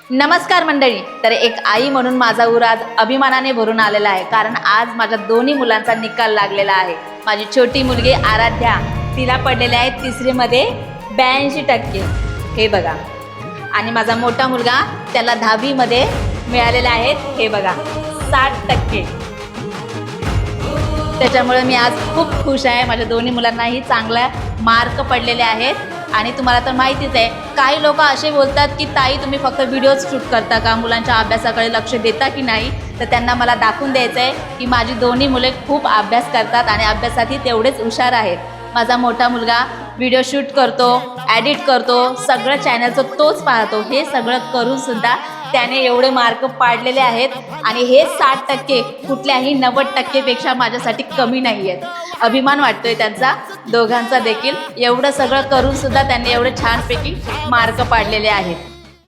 नमस्कार मंडळी. तर एक आई म्हणून माझा ऊर आज अभिमानाने भरून आलेला आहे, कारण आज माझ्या दोन्ही मुलांचा निकाल लागलेला आहे. माझी छोटी मुलगी आराध्या, तिला पडलेले आहेत तिसरीमध्ये 82%, हे बघा. आणि माझा मोठा मुलगा, त्याला 10वीमध्ये मिळालेले आहेत, हे बघा, 60%. त्याच्यामुळे मी आज खूप खुश आहे. माझ्या दोन्ही मुलांनाही चांगला मार्क पडलेले आहेत. आणि तुम्हाला तर माहितीच आहे, काही लोक असे बोलतात की ताई तुम्ही फक्त व्हिडिओज शूट करता का, मुलांच्या अभ्यासाकडे लक्ष देता की नाही. तर त्यांना मला दाखवून द्यायचं आहे की माझी दोन्ही मुले खूप अभ्यास करतात आणि अभ्यासातही तेवढेच हुशार आहेत. माझा मोठा मुलगा व्हिडिओ शूट करतो, एडिट करतो, सगळं चॅनलचं तोच पाहतो. हे सगळं करूनसुद्धा त्याने एवढे मार्क पाडलेले आहेत. आणि हे 60% कुठल्याही 90%पेक्षा माझ्यासाठी कमी नाही आहेत. अभिमान वाटतोय त्यांचा, दोघांचा देखील. एवढं सगळं करूनसुद्धा त्यांनी एवढे छानपैकी मार्क पाडलेले आहेत.